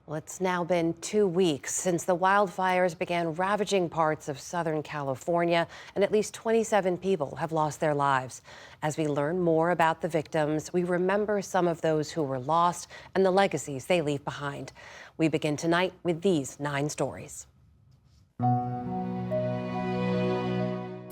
Well, it's now been 2 weeks since the wildfires began ravaging parts of Southern California, and at least 27 people have lost their lives. As we learn more about the victims, we remember some of those who were lost and the legacies they leave behind. We begin tonight with these 9 stories.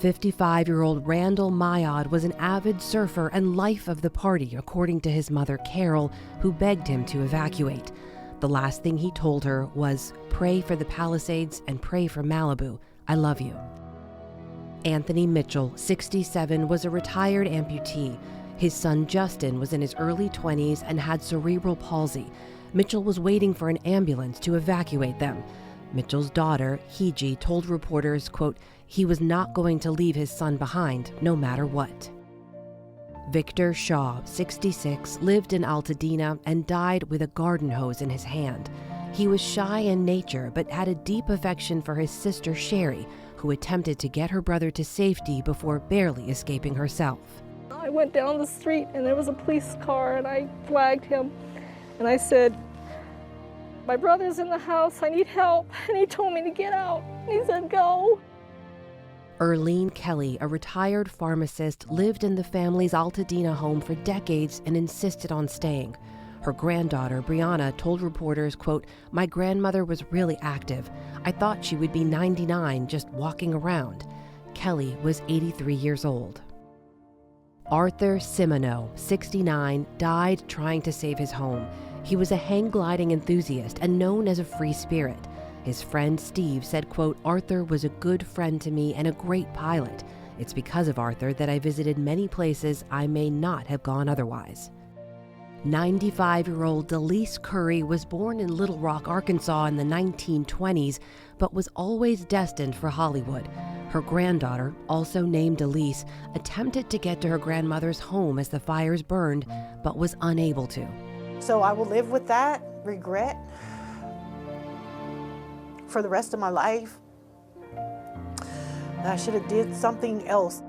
55-year-old Randall Mayad was an avid surfer and life of the party, according to his mother, Carol, who begged him to evacuate. The last thing he told her was, "Pray for the Palisades and pray for Malibu. I love you." Anthony Mitchell, 67, was a retired amputee. His son Justin was in his early 20s and had cerebral palsy. Mitchell was waiting for an ambulance to evacuate them. Mitchell's daughter, Hiji, told reporters, quote, he was not going to leave his son behind, no matter what. Victor Shaw, 66, lived in Altadena and died with a garden hose in his hand. He was shy in nature, but had a deep affection for his sister Sherry, who attempted to get her brother to safety before barely escaping herself. I went down the street and there was a police car and I flagged him and I said, "My brother's in the house, I need help." And he told me to get out. He said, "Go." Erlene Kelly, a retired pharmacist, lived in the family's Altadena home for decades and insisted on staying. Her granddaughter, Brianna, told reporters, quote, "My grandmother was really active. I thought she would be 99 just walking around." Kelly was 83 years old. Arthur Simoneau, 69, died trying to save his home. He was a hang gliding enthusiast and known as a free spirit. His friend Steve said, quote, "Arthur was a good friend to me and a great pilot. It's because of Arthur that I visited many places I may not have gone otherwise." 95-year-old Delise Curry was born in Little Rock, Arkansas in the 1920s, but was always destined for Hollywood. Her granddaughter, also named Delise, attempted to get to her grandmother's home as the fires burned, but was unable to. So I will live with that regret for the rest of my life. I should have did something else.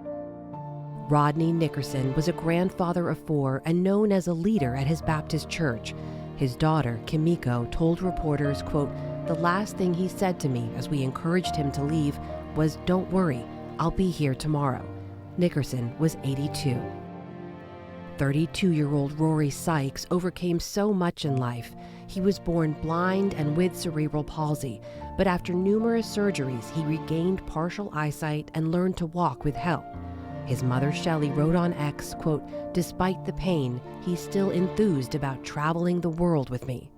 Rodney Nickerson was a grandfather of 4 and known as a leader at his Baptist church. His daughter, Kimiko, told reporters, quote, "The last thing he said to me as we encouraged him to leave was, 'Don't worry, I'll be here tomorrow.'" Nickerson was 82. 32-year-old Rory Sykes overcame so much in life. He was born blind and with cerebral palsy, but after numerous surgeries, he regained partial eyesight and learned to walk with help. His mother, Shelley, wrote on X, quote, "Despite the pain, he's still enthused about traveling the world with me."